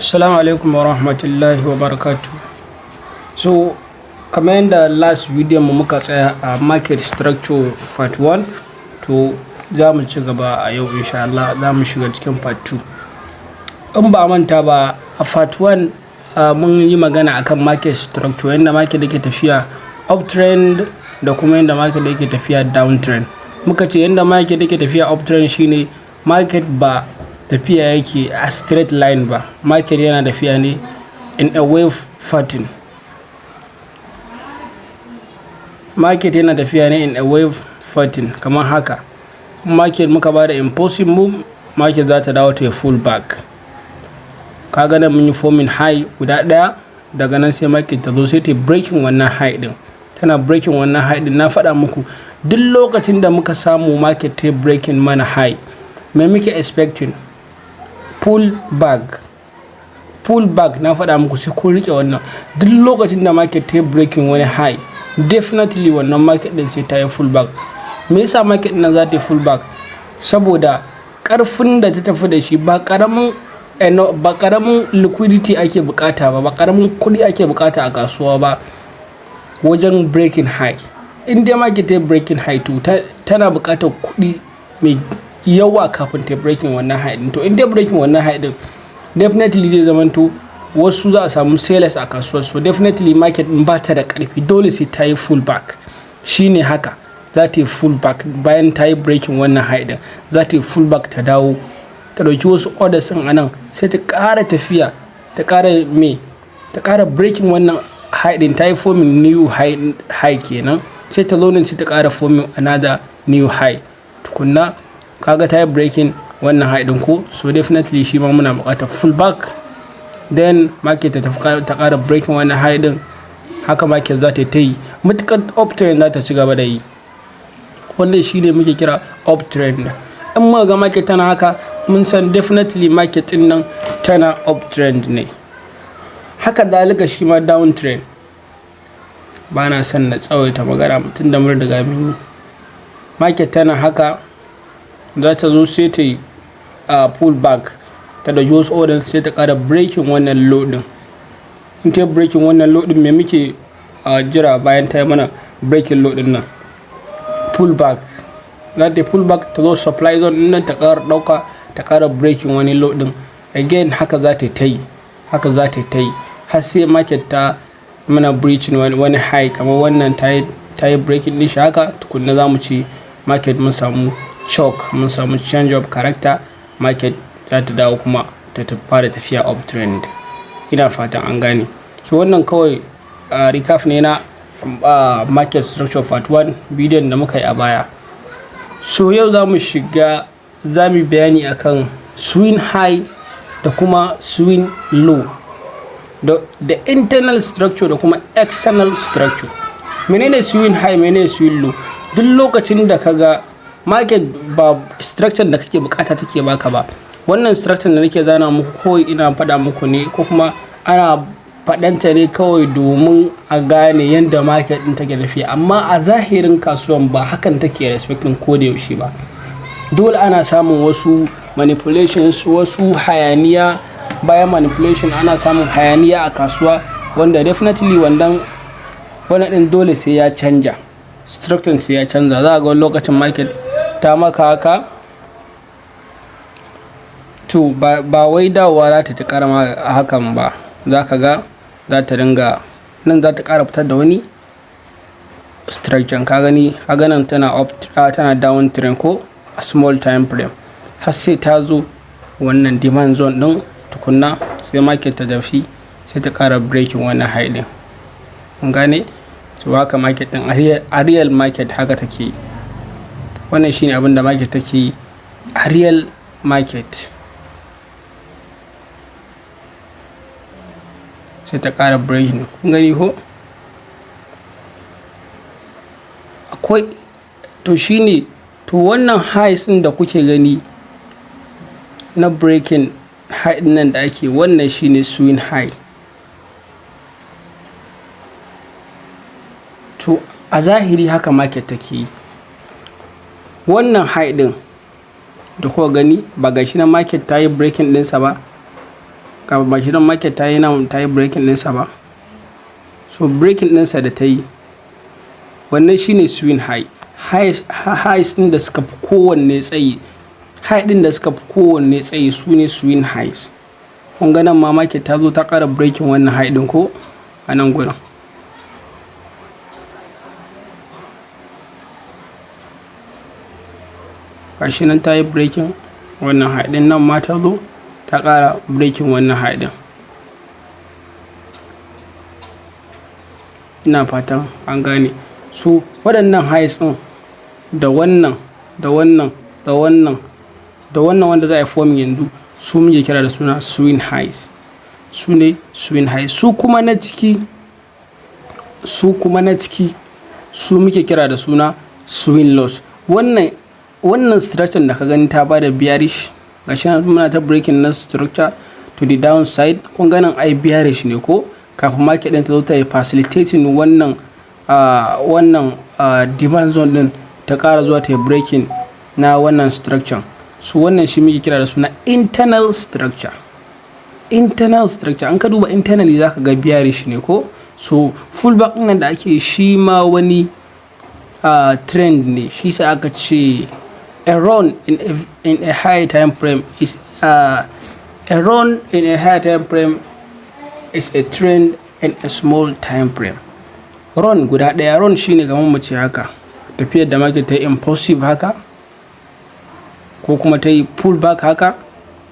Assalamu alaikum wa rahmatullahi wa barakatuh. So kamar yadda last video mu muka tsaya a market structure part 1, to za mu ci gaba a yau insha Allah za mu shiga cikin part 2. In ba manta ba, a part 1 mun yi magana akan market structure, yadda market yake tafiya uptrend da kuma yadda market yake tafiya downtrend. Muka ce yadda market yake tafiya uptrend shine market ba tafiya yake a straight line ba, market yana tafiya ne in a wave pattern. Market yana tafiya ne in a wave pattern kamar haka. Market muka ba da impulsive move, market za ta dawo ta full back. Kaga nan mun yi forming high guda ɗaya, daga nan sai market ta zo sai ta breaking wannan high din. Tana breaking wannan high din, na faɗa muku duk lokacin da muka samu market ta breaking mana high, me muke expecting? Pull back na faɗa muku sai kun rike wannan. Duk lokacin da market ta breaking wani high, definitely wannan market din sai ta yi full back. Me yasa market din za ta yi full back? Saboda ƙarfin da ta tafi da shi ba ƙaramin liquidity ake bukata ba ƙaramin kuɗi ake bukata a kasuwa ba wajen breaking high. In dai market ta breaking high to tana bukatar kuɗi mai yawa kafin ta breaking wannan high din. To in dai breaking wannan high din, definitely zai zamanto wasu za a samu sellers a kasuwar, so definitely market din ba ta da ƙarfi, dole sai ta yi full back. Shine haka, za ta yi full back bayan ta yi breaking wannan high din, za ta yi full back ta dawo ta dauki wasu orders din anan, sai ta ƙara tafiya, ta ƙara breaking wannan high din, ta yi forming new high kenan, sai ta zo nan sai ta ƙara forming another new high. Tukunna kaga ta yi breaking wannan high din ko, so definitely shi ma muna buƙatar full back. Then market ta ƙara breaking wannan high din, haka market za ta yi mutukar uptrend za ta ci gaba da yi. Wannan shine muke kira uptrend. In muka ga market tana haka, mun san definitely market din nan tana uptrend ne. Haka dalika shi ma downtrend. Ba na son na tsawaita magana mutum da mun riga mun yi. Market tana haka, za ta zo sai ta yi pull back, ta da wasu orders sai ta ƙara breaking wannan low din. In ta breaking wannan low din, me muke jira bayan ta yi mana breaking low din nan? Pull back. Za ta pull back ta zo supply zone din nan ta ƙara ɗauka, ta ƙara breaking wani low din. Again haka za ta yi, haka za ta yi har sai market ta mana breaching wani high kamar wannan ta yi breaking din shi haka, tukunna za mu ci market mun samu shock, mun samu change of character, market za ta dawo kuma ta fara tafiya uptrend. Ina fatan an gane. So wannan kawai recap ne na market structure part 1 bidiyon da muka yi a baya. So yau za mu bayani akan swing high da kuma swing low, da internal structure da kuma external structure. Menene swing high, menene swing low? Duk lokacin da kaga market ba structure da kake bukata take baka ba, wannan structure da nake zana muku kawai ina faɗa muku ne, ko kuma ana faɗanta ne kawai domin a gane yadda market ɗin take tafiya, amma a zahirin kasuwan ba hakan take respecting ko da yaushe ba. Dole ana samun wasu manipulations, wasu hayaniya. Bayan manipulation ana samun hayaniya a kasuwa, wanda definitely wannan ɗin dole sai ya canja, structure sai ya canza. Za a ga lokacin market ta maka haka, to ba wai dawowa za ta ƙara hakan ba, za ka ga za ta dinga nan, za ta ƙara fitar da wani structure. Ka gani nan tana down trend ko a small time frame, har sai ta zo wannan demand zone din, tukunna sai market ta tafi sai ta ƙara breaking wannan high din. Kun gane? To haka market din a real market haka take yi. Wannan shine abin da market take yi a real market. Sai ta ƙara breaking. Kun gani ko? Akwai to shine to wannan highs din da kuke gani na breaking high din nan da ake, wannan shine swing high. To a zahiri haka market take yi. Wannan high din da kuka gani ba gashi na market ta yi breaking ɗinsa ba, kafin ba shi don market ta yi breaking ɗinsa ba. So breaking ɗinsa da ta yi wannan shine swing high. Highs ɗin da suka fi kowanne tsayi, high ɗin da suka fi kowanne tsayi su ne swing highs. Kun ga nan ma market ta zo ta ƙara breaking wannan high ɗin ko a nan gurin. Gashi nan ta yi breaking wannan high ɗin, nan ma ta zo ta ƙara breaking wannan high ɗin. Ina fatan an gane. So waɗannan highs ɗin da wannan wanda za a yi forming yanzu su muke kira da suna swing highs. Su ne swing highs. Su kuma na ciki su muke kira da suna swing lows. Wannan structure da ka gani ta bada bearish, gashi nan muna ta breaking na structure to the downside. Kun ga nan ai bearish ne ko, kafin market ɗin ta zo ta yi facilitating wannan demand zone ɗin ta ƙara zuwa ta yi breaking na wannan structure. So wannan shi muke kira da suna internal structure. An ka duba internally zaka ga bearish ne ko. So fullback nan da ake shi ma wani trend ne, shi sa aka ce a run in a high time frame is a trend in a small time frame. Run guda ɗaya, run shine kamar mu ce haka tafiyar da market ta yi impulsive haka ko kuma ta yi pullback haka.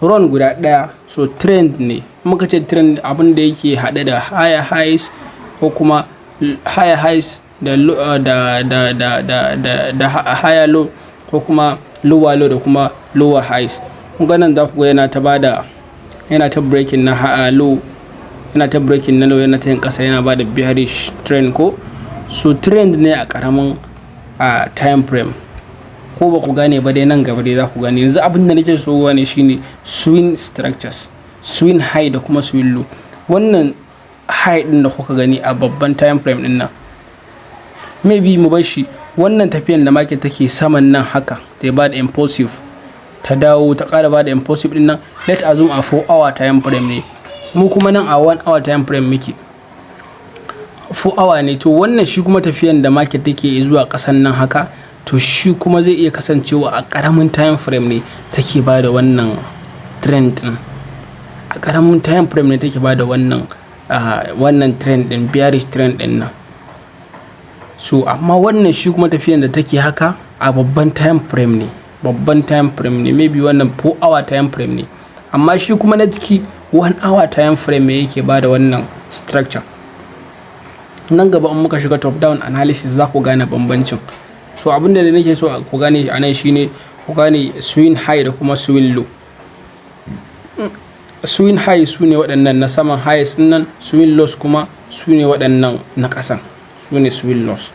Run guda ɗaya, so trend ne. Muka ce trend abin da yake haɗe da higher highs ko kuma higher highs da higher low ko kuma lower low da kuma lower highs. Kun ga nan za ku ga yana ta breaking na low, yana ta breaking na low, yana ta yin ƙasa, yana bada bearish trend ko. So trend ne a ƙaramin time frame. Ko ba ku gane ba dai nan gaba dai za ku gane. Yanzu abin da nake so gane shine swing structures, swing high da kuma swing low. Wannan high din da kuka gani a babban time frame din nan, maybe mu bar shi wannan tafiyan da market take saman nan haka ta bada impulsive, ta dawo ta ƙara bada impulsive din nan, let assume a 4 hour time frame ne, mu kuma nan a 1 hour time frame muke. 4 hour ne, to wannan shi kuma tafiyan da market take zuwa ƙasan nan haka, to shi kuma zai iya kasancewa a ƙaramin time frame ne take bada wannan trend din. A ƙaramin time frame ne take bada wannan trend din, bearish trend din nan. So amma wannan shi kuma tafiyan da take haka a babban time frame ne, maybe wannan 4 hour time frame ne. Amma shi kuma na ciki 1 hour time frame ne yake bada wannan structure. Nan gaba in muka shiga top down analysis za ku gane bambancin. So abin da nake so ku gane a nan shine ku gane swing high da kuma swing low. Swing high su ne waɗannan na saman highs din nan, swing lows kuma su ne waɗannan na ƙasan, su ne swing lows.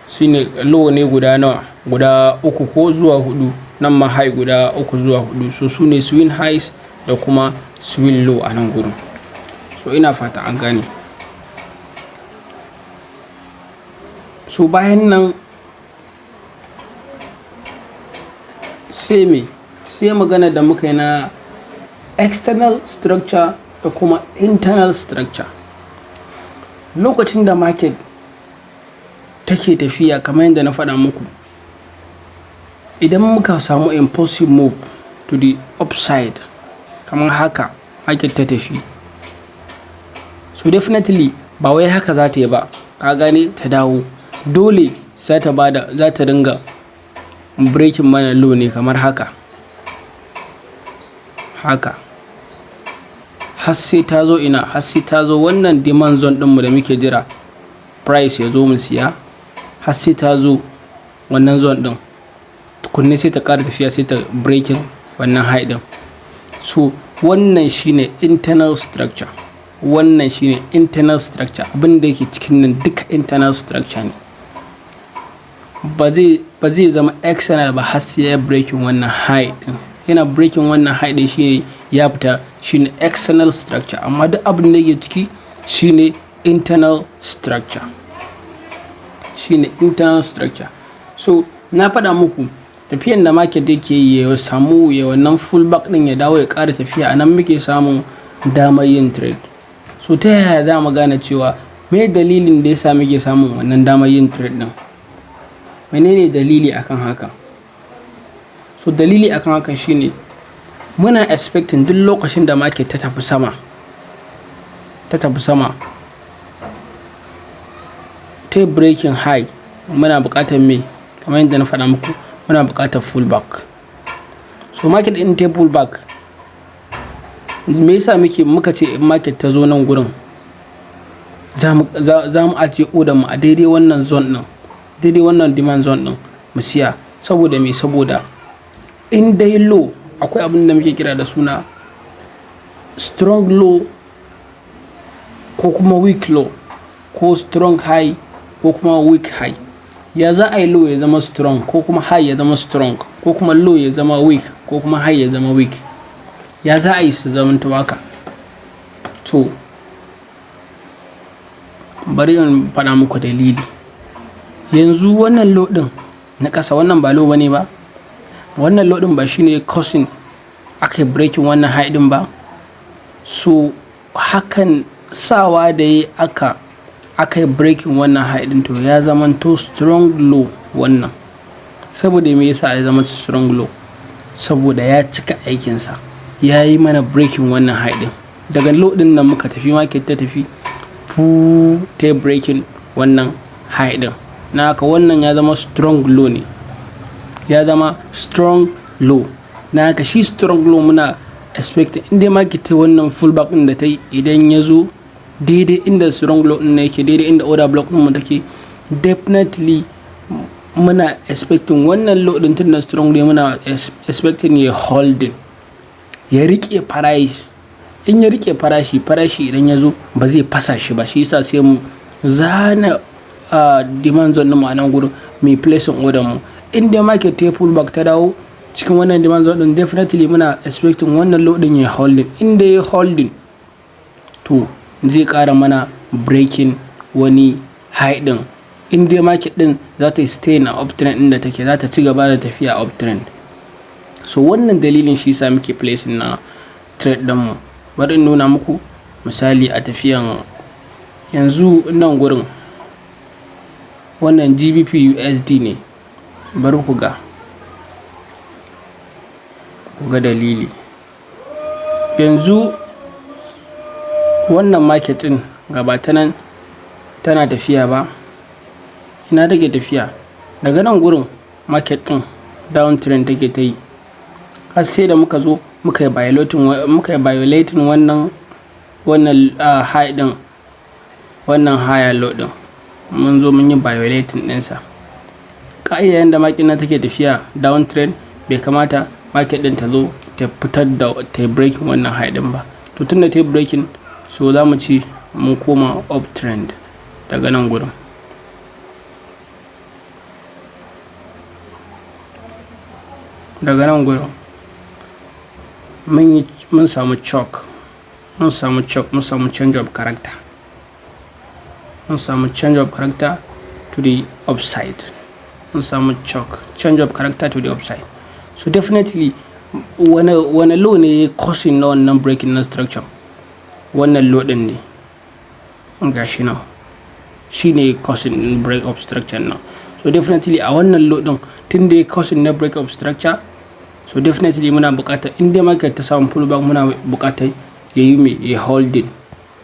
Su ne low ne guda nawa, guda 3 ko zuwa 4, nan ma high guda 3 zuwa 4. So su ne swing highs da kuma swing low a nan gurin. So ina fata an gane. So bayan nan sai magana da muka yi na external structure da kuma internal structure. Lokacin da market take tafiya kamar yadda na faɗa muku, idan muka samu impulsive move to the upside kamar haka market ta tafi, so definitely ba wai haka za ta yi ba, ka gane, ta dawo dole za ta ringa breaking mana low ne kamar haka har sai ta zo wannan demand zone ɗinmu da muke jira price ya zo mu siya, har sai ta zo wannan zone ɗin tukunne sai ta ƙara tafiya, sai ta breaking wannan high ɗin. So wannan shine internal structure, abin da yake cikin nan duka internal structure ne. Ba zai zama external ba har sai ya breaking wannan high ɗin. Yana breaking wannan high ɗin shine ya fita, shine external structure. Amma duk abin da yake ciki shine internal structure. So na faɗa muku tafiyan da market yake yi ya samu ya wannan full back ɗin ya dawo ya ƙara tafiya, a nan muke samun damar yin trade. So ta yaya za mu gane cewa me dalilin da yasa muke samun wannan damar yin trade din? Menene dalili akan haka? So dalili akan haka shine muna expecting duk lokacin da market ta tafi sama ta breaking high, muna buƙatar me? Kamar yadda na faɗa muku, muna buƙatar pullback. So market din ta pullback, me yasa muka ce in market ta zo nan gurin za mu ajiye order mu a daidai wannan zone din, daidai wannan demand zone din mu siya? Saboda me? Saboda in dai low, akwai abin da muke kira da suna strong low ko kuma weak low, ko strong high ko kuma weak high. Ya za a yi low ya zama strong, ko kuma high ya zama strong, ko kuma low ya zama weak, ko kuma high ya zama weak? Ya za a yi su zamanto haka? To bari in faɗa muku dalili. Yanzu wannan low din na ƙasa, wannan ba low bane ba? Wannan low din ba shine causing aka breaking wannan high din ba? So hakan sawa da yi aka breaking wannan high din, to ya zamanto strong low wannan. Saboda me yasa ya zama strong low? Saboda ya cika aikinsa, ya yi mana breaking wannan high din. Daga low din nan muka tafi, market ta tafi ta breaking wannan high din. Na haka wannan ya zama strong low ne, ya zama strong low. Na haka shi strong low muna expect inda market ta wannan fullback din da ta yi, idan ya zo daidai inda strong low din yake, daidai inda order block din mu take, definitely muna expecting wannan low din tun da strong low, muna expecting ya holding, ya rike farashi. In ya rike farashi idan ya zo ba zai fasa shi ba. Shi yasa sai mu zana demand zone din mu a nan gurin, mai placing order mu. In dai market ta pullback ta dawo cikin wannan demand zone din, definitely muna expecting wannan low din ya holding. In dai ya holding, to zai ƙara mana breaking wani high din. In dai market din za ta stay na uptrend inda take, za ta ci gaba da tafiya uptrend. So wannan dalilin shi yasa muke placing na trade din mu. Bari in nuna muku misali a tafiyan yanzu nan gurin, wannan GBP USD ne. Bari ku ga dalili. Yanzu wannan market din gaba ta nan tana tafiya ba? Ina take tafiya? Daga nan gurin market din downtrend take ta yi, har sai da muka zo muka yi violating wannan high din, wannan higher low din. Mun zo mun yi violating ɗinsa. Ka'ida yanda market na take tafiya downtrend, bai kamata market din ta zo ta fitar da ta breaking wannan high din ba. To tunda ta breaking, so za mu ci mun koma uptrend daga nan gurin. Daga nan gurin mun samu choke, mun samu change of character, mun samu change of character to the upside, mun samu choke, change of character to the upside. So definitely wani low ne causing na wannan breaking na structure? Wannan low din ne, gashi nan, shi ne causing break of structure nan. So definitely a wannan low din, tun da ya causing na break of structure, so definitely muna buƙatar, in dai market ta samu pullback, muna buƙatar ya yi mai, ya holding,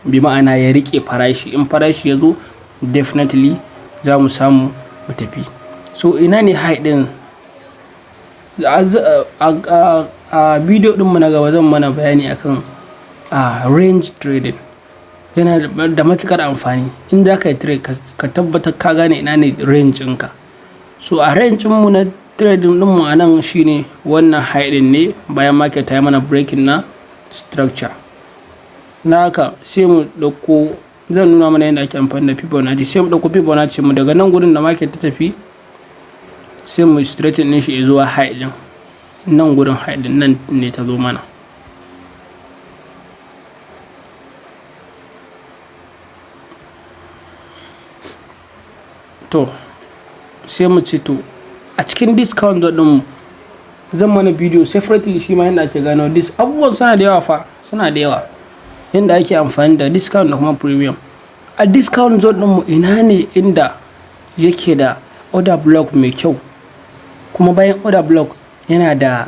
bi ma'ana ya rike farashi. In farashi ya zo, definitely za mu samu mu tafi. So ina ne high din? A bidiyo din mu na gaba zan mana bayani akan range trading. Yana da matukar amfani. In za ka yi trade, ka tabbatar ka gane ina ne range ɗinka. So a range mu na trading din mu a nan shine wannan high din ne, bayan market ta yi mana breaking na structure. Na haka sai mu dauko, zan nuna mana yadda ake amfani da Fibonacci. Sai mu dauko Fibonacci mu daga nan gurin da market ta tafi, sai mu straighten din shi zuwa high din. Nan gurin high din nan ne ta zo mana. To sai mu ce to a cikin discount din mu zan mana bidiyo separately shi ma yadda ake gano this. Abubuwan suna da yawa fa, suna da yawa. yadda ake amfani da discount da kuma premium. A discount zone ɗinmu ina ne inda yake da order block mai kyau, kuma bayan order block yana da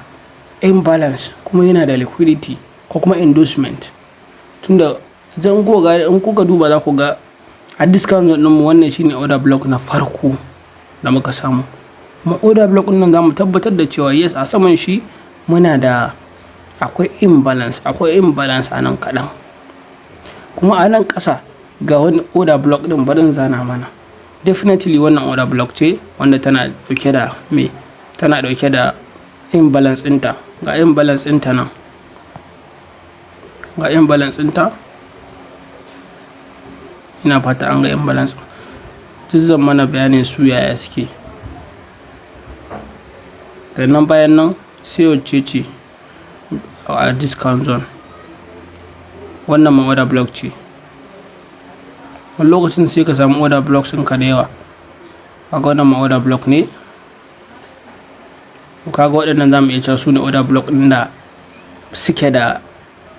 imbalance kuma yana da liquidity ko kuma endorsement. Tunda in kuka duba za ku ga a discount zone ɗinmu wannan shine order block na farko da muka samu. Kuma order block ɗin nan za mu tabbatar da cewa yes, a saman shi akwai imbalance a nan kaɗan. Kuma a nan ƙasa ga wani order block ɗin barin zana mana. Definitely wannan order block ce wanda tana ɗauke da imbalance ɗinta. Ga imbalance ɗinta nan. Ga imbalance ɗinta. Ina fata an ga imbalance. Duk zan mana bayanin su yaya suke. Sannan bayan nan sai wacce ce a discount zone. Wannan ma order block ce. Wani lokacin sai ka samu order blocks ɗinka da yawa. Kaga wannan ma order block ne. Kaga waɗannan za mu iya cewa su ne order block ɗin da suke da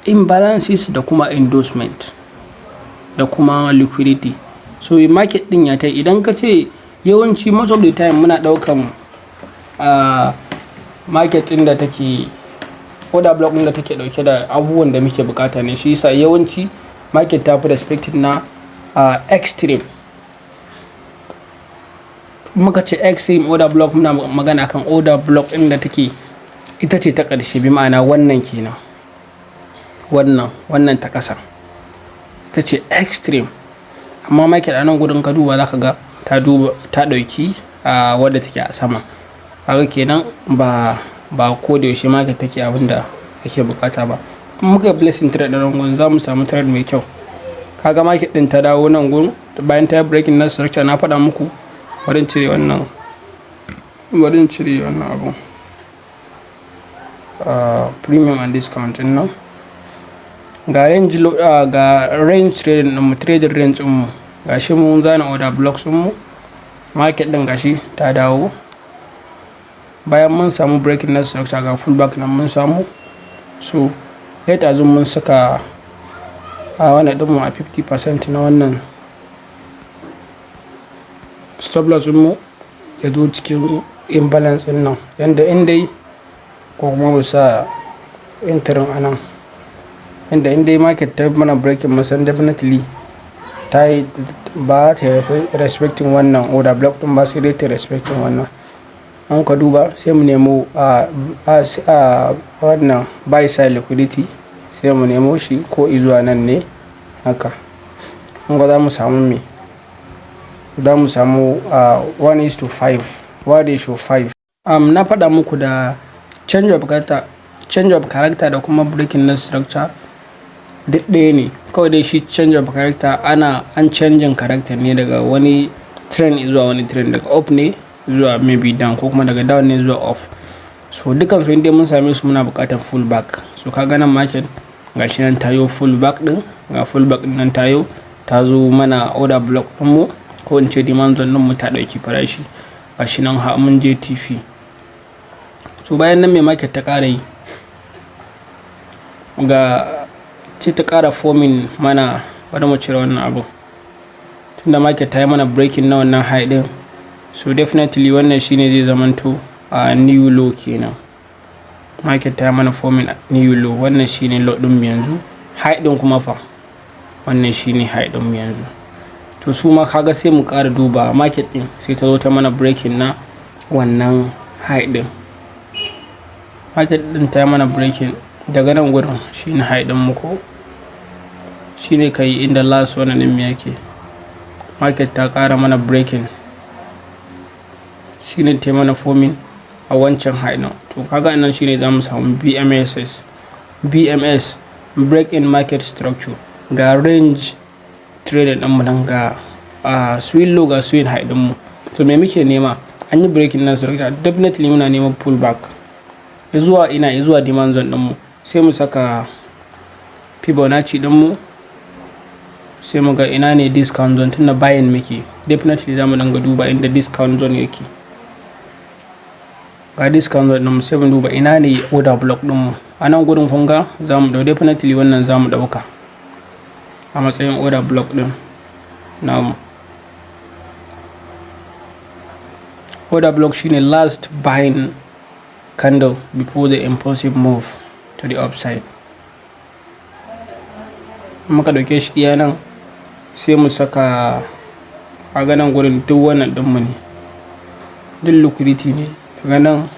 imbalances da kuma endorsement da kuma liquidity. So market ɗin ya ta idan ka ce yawanci most of the time muna ɗaukan market ɗin da take order block ɗin da take ɗauke da abubuwan da muke bukata ne, shi yasa yawanci market ta fi respected na extreme. Muka ce extreme order block muna magana akan order block ɗin da take ita ce ta ƙarshe, bi ma'ana wannan kenan, wannan ta ƙasa ita ce extreme. Amma market a nan gudun ka duba za ka ga ta ɗauki wadda take a sama. Kaga kenan ba ko da yaushe market take abin da ake bukata ba. In muka placing trade a nan gurin za mu samu trade mai kyau. Kaga market ɗin ta dawo nan gurin bayan ta yi breaking na structure. Na faɗa muku bari cire wannan abu premium and discount ɗin nan. Ga range trading ɗin mu, trading range ɗin mu gashi mun zana order blocks ɗin mu. Market ɗin gashi ta dawo bayan mun samu breaking na structure, ga fullback nan mun samu. So later zun mun saka wannan ɗin mu a 50% na wannan stop loss ɗin mu ya zo cikin imbalance ɗin nan, yanda indai ko kuma mu sa entering a nan, inda indai market ta mana breaking musan definitely ba ta respecting wannan order block ɗin ba, sai dai ta respecting wannan. An ka duba sai mu nemo wannan buy side liquidity, sai mu nemo shi ko izuwa nan ne haka. An ga za mu samu 1:5 1:5. Na faɗa muku da change of character da kuma breaking na structure duk ɗaya ne, kawai dai shi change of character an canjin character ne daga wani trend zuwa wani trend, daga up ne zuwa maybe down ko kuma daga down ne zuwa off. So dukan su inda mun same su muna buƙatar full back. So ka ganin market gashi nan tayo full back ɗin, ga full back ɗin nan tayo ta zo mana order block ɗin mu ko in ce demand zone ɗin mu ta ɗauki farashi gashi nan har mun je TP. So bayan nan mai market ta ƙara yi ta ƙara forming mana, bari mu cire wannan abu tunda market ta yi mana breaking na wannan high ɗin. So definitely wannan shine zai zamanto a new low kenan. Market ta yi mana forming new low, wannan shine low ɗin mu yanzu. High ɗin kuma fa wannan shine high ɗin mu yanzu. To su ma kaga sai mu ƙara duba market ɗin sai ta zo ta mana breaking na wannan high ɗin. Market ɗin ta yi mana breaking daga nan gurin shine high ɗin mu ko shine kai inda last wannan ɗin mu yake. Market ta ƙara mana breaking shine ta mana forming a wancan high ɗin. To kaga nan shine za mu samu BMS break in market structure. Ga range trading ɗin mu nan, ga swing low ga swing high ɗin mu. To me muke nema? An yi breaking na structure, definitely muna neman pullback zuwa zuwa demand zone ɗin mu. Sai mu saka Fibonacci ɗin mu, sai mu ga ina ne discount zone tunda buying muke. Definitely za mu dinga duba inda discount zone yake. Ga discount zone ɗin mu sai mu duba ina ne order block ɗin mu. A nan gurin kun ga za mu definitely wannan za mu ɗauka. a matsayin order block din namu. Order block shine last buying candle before the impulsive move to the upside. Muka dauke shi iya nan sai mu saka a ganin gurin duk wannan dinmu ne, duk liquidity ne daga nan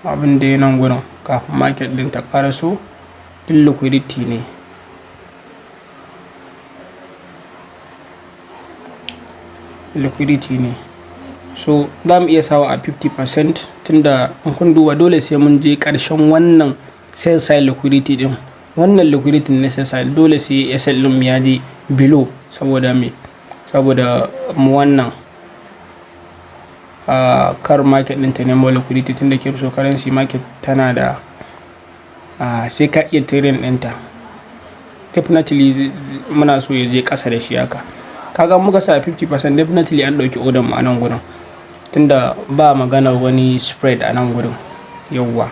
abin da ya nan gurin kafin market din ta karaso duk liquidity ne. So za mu iya sawa a 50% tunda in kun duba dole sai mun je ƙarshen wannan sell side liquidity din, wannan liquidity na sell side dole sai SL din ya je below saboda mu wannan kar market din ta nemo liquidity tunda cryptocurrency market tana da sai ka iya trading ɗinta. Definitely muna so ya je ƙasa da shi haka. Kaga muka sa 50% definitely an ɗauki order mu a nan gurin tunda ba maganar wani spread a nan gurin. Yawwa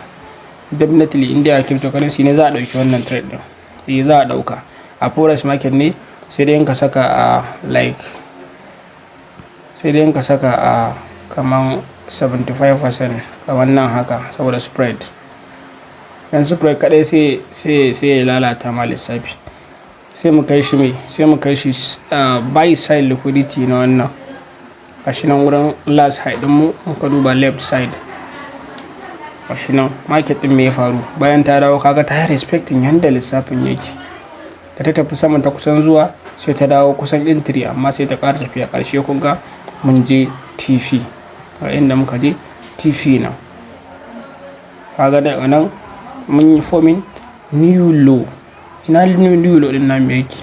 definitely inda cryptocurrency ne za a ɗauki wannan trade ɗin, za a ɗauka. A forex market ne sai dai ka saka a kaman 75% kamar nan haka saboda spread. Dan spread kadai sai ya lalata ma lissafi. Sai mu kai shi buy side liquidity na wannan gashi nan wurin last high din mu muka duba left side gashi nan market din me ya faru bayan ta dawo kaga ta respecting yanda lissafin yake, da ta tafi saman ta kusan zuwa sai ta dawo kusan entry amma sai ta ƙara tafiya ƙarshe kun ga mun je TP a inda muka je TP nan kaga daga nan mun yi forming new low. Ina new low din nan yake?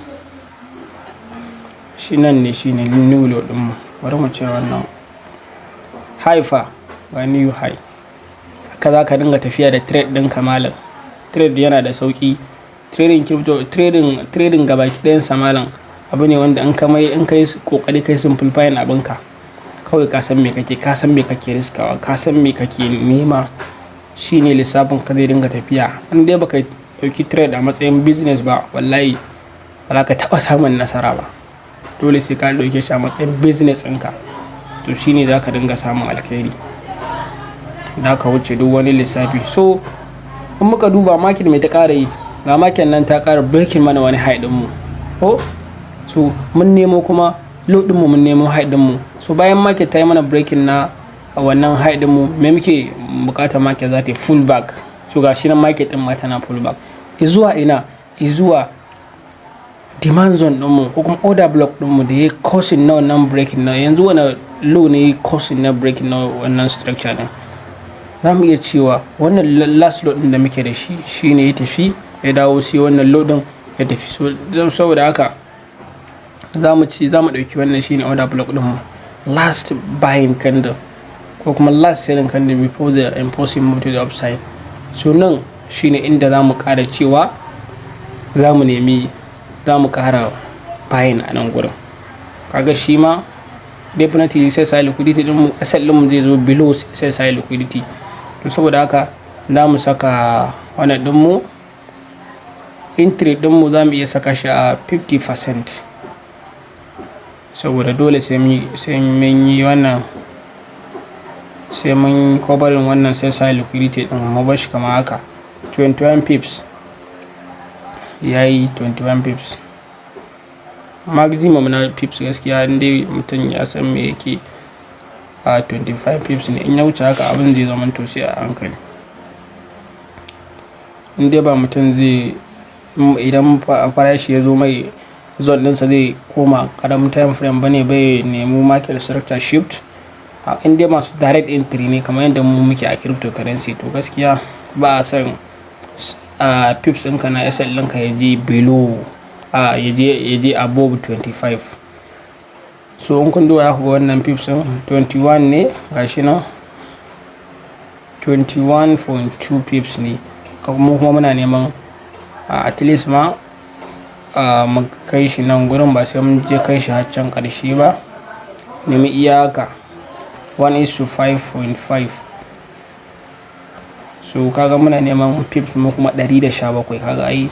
Shi nan ne shine new low din mu. Bari mu ce wannan high fa ga new high. Haka za ka dinga tafiya da trade din kamalan. Trade yana da sauki. Trading gabaki ɗayan samalan abu ne wanda in kai kokari kai simplifying abinka kawai ka san me kake riskawa, ka san me kake nema, shine lissafin ka zai dinga tafiya. In dai baka dauki trade a matsayin business ba wallahi ba za ka taba samun nasara ba. Dole sai ka dauke shi a matsayin business ɗinka, to shine za ka dinga samun alkhairi, za ka wuce duk wani lissafi. So in muka duba market mai ta ƙara yi, ga market nan ta ƙara breaking mana wani high din mu. So mun nemo kuma low din mu, mun nemo high din mu. So bayan market ta yi mana breaking na wannan high din mu, me muke bukatar market za ta yi full back. So ga shi nan market din ma tana full back izuwa ina, izuwa demand zone din mu ko kuma order block din mu da ya causing na wannan breaking na yanzu wani low ne causing na breaking na wannan structure din. Za mu iya cewa wannan last low din da muke da shi shine ya tafi ya dawo sai wannan low din ya tafi. So saboda haka za mu dauki wannan shine order block din mu, last buying candle ko kuma last selling candle before the impulsive move to the upside. So nan shine inda za mu ƙara cewa za mu ƙara buying a nan gurin. Kaga shi ma definitely sai side liquidity din mu asal din mu zai zo below sai side liquidity. To saboda haka za mu saka wannan din mu entry din mu za mu iya saka shi a 50% saboda dole sai mun yi wannan, sai mun covering wannan sai side liquidity din mu bar shi kamar haka 21 pips yayi 21 pips maximum na pips gaskiya inda mutum ya san me yake a 25 pips ne. In ya wuce haka abin zai zama to sai a hankali. Inda ba mutum zai idan farashi ya zo mai zone ɗinsa zai koma ƙaramin time frame bane bai nemi market structure shift. Inda masu direct entry ne kamar yadda mu muke a cryptocurrency to gaskiya ba a san pips ɗinka na SL ɗinka ya je below ya je above 25. So in kun duba ku ga wannan pips ɗin 21 ne gashi nan 21.2 pips ne kuma muna neman at least ma mu kai shi nan gurin ba sai mun je kai shi har can ƙarshe ba. Nemi iyaka 1:5.5. So kaga muna neman pips mu kuma 117 kaga ai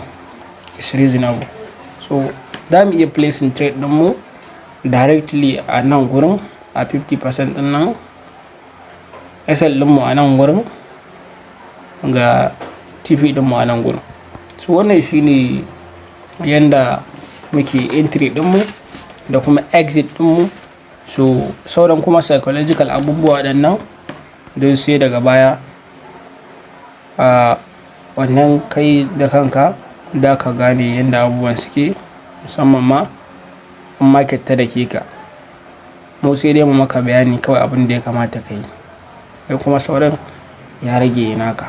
is reasonable. So za mu iya placing trade ɗinmu directly a nan gurin a 50% ɗin nan, SL ɗinmu a nan gurin, ga TP ɗinmu a nan gurin. So wannan shine yanda muke entry ɗinmu da kuma exit ɗinmu. So sauran kuma psychological abubuwa waɗannan don sai daga baya a wannan kai da kanka da ka gane yadda abubuwan suke, musamman ma in market ta dake ka. Mu sai dai mu maka bayani kawai abin da ya kamata ka yi, kai kuma sauran ya rage naka.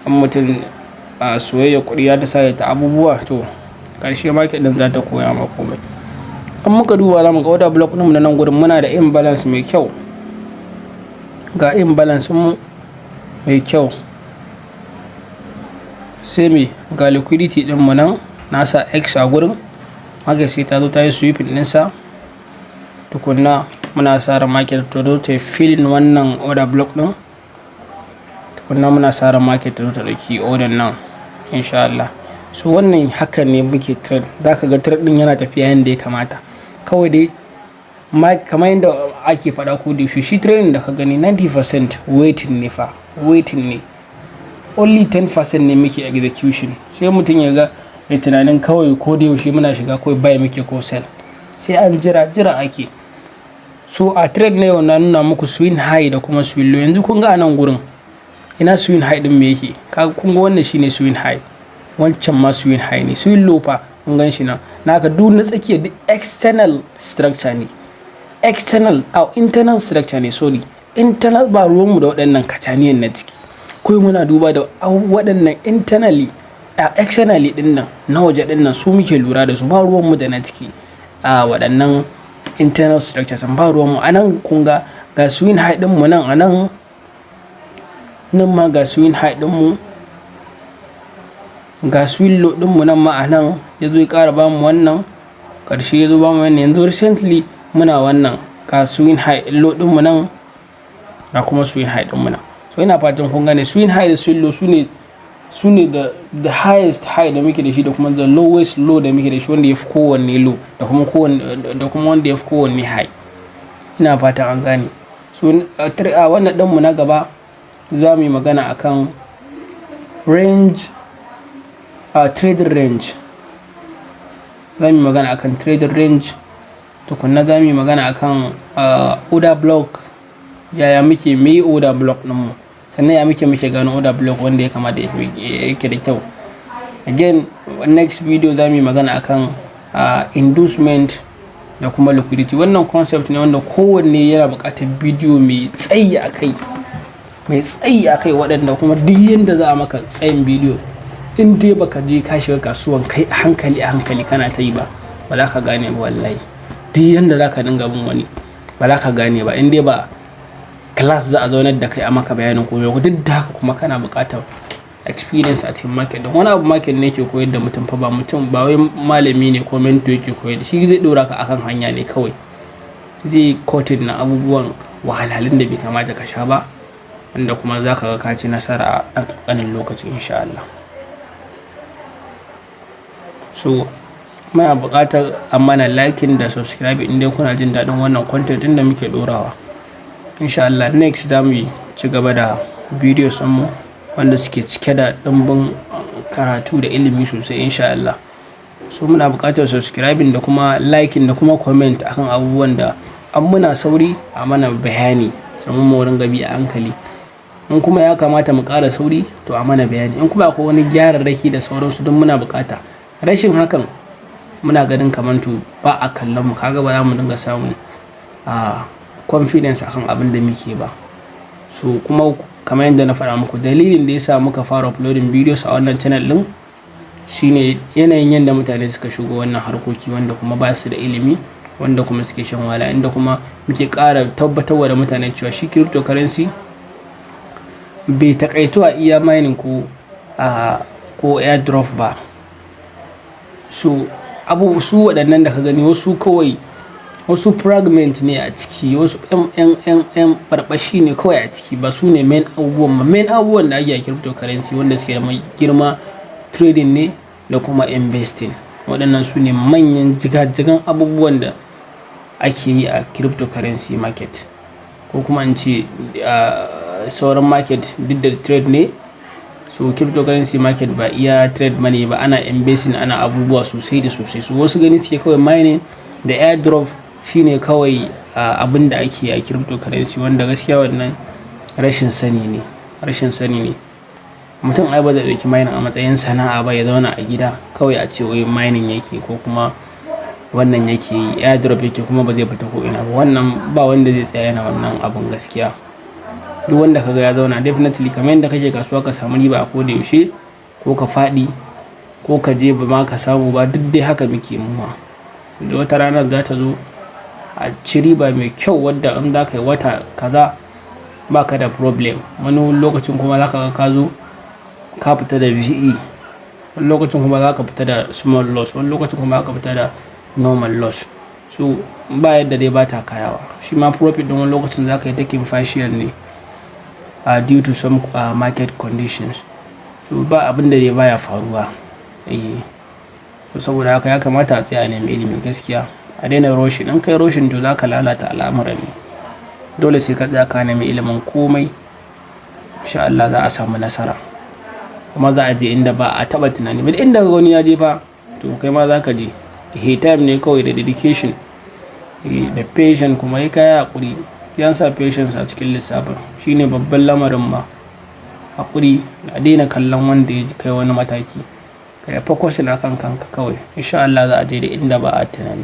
In mutum a soyayya kuɗi ya ta sa ta abubuwa, to ƙarshe market ɗin za ta koya ma komai. In muka duba za mu ga order block ɗinmu na nan gurin muna da imbalance mai kyau, ga imbalance mu mai kyau, sai me ga liquidity ɗinmu nan nasa X a gurin, haka sai ta zo ta yi sweeping ɗinsa, tukunna muna sa ran market ta zo ta filling wannan order block ɗin, tukunna muna sa ran market ta zo ta ɗauki order nan insha Allah. So wannan hakan ne muke trade, za ka ga trade ɗin yana tafiya yadda ya kamata. Kawai dai kamar yadda ake faɗa ko da yaushe, shi trading da ka gani 90% waiting ne fa, waiting ne, only 10% ne muke execution. Sai mutum ya ga mai tunanin kawai ko da yaushe muna shiga kawai buy muke ko sell, sai an jira ake. So a trade na yau na nuna muku swing high da kuma swing low. Yanzu kun ga a nan gurin ina swing high din me yake, kaga kun ga wannan shine swing high, wancan ma swing high ne. Swing low fa kun gan shi nan, naka duk na tsakiya duk external structure ne, internal structure ne, sorry, internal ba ruwanmu da waɗannan kacaniyan na ciki, kawai muna duba da waɗannan internally externally ɗin nan na waje ɗin nan, su muke lura da su, ba ruwanmu da na ciki a waɗannan internal structures, ba ruwanmu. A nan kun ga swing high ɗinmu nan, a nan ma ga swing high ɗinmu, ga swing low ɗinmu nan ma a nan ya zo ya ƙara ba mu wannan, ƙarshe ya zo ba mu wannan. Yanzu recently muna wannan ga swing high low ɗinmu nan, ga kuma swing high ɗinmu nan. So ina fatan kun gane swing high da swing low su ne the highest high da muke da shi, da kuma the lowest low da muke da shi, wanda ya fi kowanne low da kuma wanda ya fi kowanne high. Ina fatan an gane. So a wannan ɗinmu na gaba za mu yi magana akan range, trading range. Za mu yi magana akan trading range, tukunna za mu yi magana akan order block, yaya muke yi order block ɗinmu, sannan ya muke gano order block wanda ya kamata yake da kyau. Again, next video za mu yi magana akan inducement da kuma liquidity. Wannan concept ne wanda kowanne yana buƙatar bidiyo mai tsayi a kai, waɗanda kuma duk yanda za a maka tsayin bidiyo, in dai baka je ka shiga kasuwan kai a hankali kana ta yi ba za ka gane ba wallahi. Duk yanda za ka dinga bin wani ba za ka gane ba, in dai ba class za a zaunar da kai a maka bayanin komai. Duk da haka kuma kana buƙatar experience a cikin market. Don wani abu market ne ke koyar da mutum fa, ba wai malami ne ko mentor yake koyar da shi, zai ɗora ka akan hanya ne kawai, zai coating na abubuwan wahalhalun da bai kamata ka sha ba, wanda kuma za ka ga ka ci nasara a ƙanƙanin lokaci insha Allah. So muna buƙatar a mana liking da subscribe in dai kuna jin daɗin wannan content ɗin da muke ɗorawa. Insha Allah next za mu ci gaba da videos mu wanda suke cike da ɗimbin karatu da ilimi sosai insha Allah. So muna buƙatar subscribing da kuma liking da kuma comment akan abubuwan da an muna sauri a mana bayani, sannan mu ringa bi a hankali. In kuma ya kamata mu ƙara sauri to a mana bayani. In kuma akwai wani gyararraki da sauransu don muna buƙata. Rashin hakan muna ganin kamar to ba a kallon mu, kaga ba za mu dinga samun confidence akan abin da muke ba. So kuma kamar yadda na faɗa muku, dalilin da yasa muka fara uploading videos a wannan channel ɗin shine yanayin yadda mutane suka shigo wannan harkoki, wanda kuma ba su da ilimi, wanda kuma suke shan wahala, inda kuma muke ƙara tabbatarwa da mutane cewa shi cryptocurrency bai taƙaito a iya mining ko airdrop ba. So su waɗannan da ka gani wasu fragment ne a ciki, wasu yan barbashi ne kawai a ciki, ba su ne main abubuwan da ake a cryptocurrency wanda suke da mai girma. Trading ne da kuma investing. waɗannan su ne manyan jigajigan abubuwan da ake yi a cryptocurrency market, ko kuma in ce sauran market duk da trade ne. So cryptocurrency market ba iya trade bane ba, ana investing, ana abubuwa sosai da sosai. So wasu gani suke kawai mining da airdrop shine kawai abin da ake a cryptocurrency, wanda gaskiya wannan rashin sani ne. Mutum ai ba zai ɗauki mining a matsayin sana'a ba, ya zauna a gida kawai a ce wai mining yake ko kuma wannan yake yi, airdrop yake, kuma ba zai fita ko ina ba. Wannan ba wanda zai tsaya yana wannan abun gaskiya. Duk wanda kaga ya zauna definitely kamar yadda kake kasuwa ka samu riba a koda yaushe, ko ka faɗi ko ka je ba ma ka samu ba, duk dai haka muke muma. Da wata rana za ta zo a ci riba mai kyau, wadda in za ka yi wata kaza ba ka da problem. Wani lokacin kuma za ka ga ka zo ka fita da VE, wani lokacin kuma za ka fita da small loss, wani lokacin kuma za ka fita da normal loss. So ba yadda dai ba ta kayawa. Shi ma profit ɗin wani lokacin za ka yi taking partial ne due to some market conditions. So ba abin da dai baya faruwa. So saboda haka ya kamata a tsaya a nemi ilimi gaskiya, a daina roshin. In kai roshin to za ka lalata al'amuran ne. Dole sai ka tsaya ka nemi ilimin komai, insha Allah za a samu nasara, kuma za a je inda ba a taɓa tunani ba. Inda wani ya je fa to kai ma za ka je. Time ne kawai da dedication da patience, kuma yi kaya haƙuri. Yan sa patience a cikin lissafin shine babban lamarin ma. Haƙuri, a daina kallon wanda ya kai wani mataki, ka yi focusing akan kanka kawai. Insha Allah za a je da inda ba a tunani.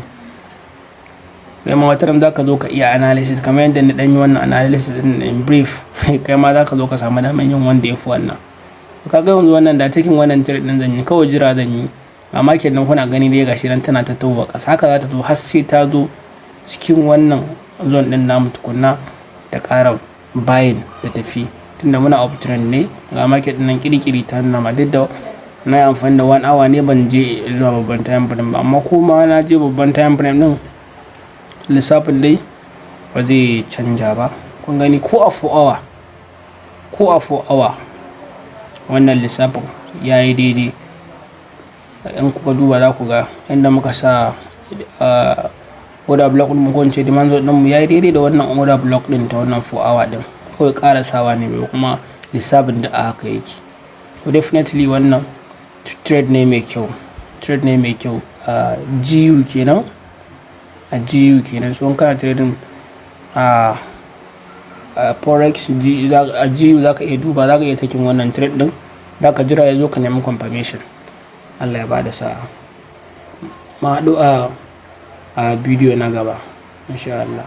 Kai ma wataran za ka zo ka iya analysis kamar yadda na ɗan yi wannan analysis in brief. Kai ma za ka zo ka samu damar yin wanda ya fi wannan. Ka ga yanzu wannan da cikin wannan trade ɗin zan yi kawai jira zan yi. A market nan kuna gani dai gashi nan tana ta tawo ƙasa, haka za ta zo har sai ta zo cikin wannan zone ɗin namu tukunna ta ƙara buying da tafi. Tunda muna up trend ne, ga market ɗin nan ƙiri-ƙiri ta nuna ma, duk da na yi amfani da 1 hour ne ban je zuwa babban time frame ba, amma kuma na je babban time frame ɗin lissafin dai ba zai canja ba. Kun gani ko a 4 hour wannan lissafin ya yi daidai. In kuka duba za ku ga inda muka sa order block ɗin mu, ko in ce demand zone ɗin mu ya yi daidai da wannan order block ɗin ta wannan 4 hour ɗin. Kawai ƙarasawa ne bai, kuma lissafin da a haka yake. So definitely wannan trade ne mai kyau, a GU kenan, so in kana trading a forex a GU za ka iya duba, za ka iya taking wannan trade ɗin, za ka jira ya zo ka nemi confirmation. Allah ya bada sa'a. Ma haɗu a bidiyo na gaba insha Allah.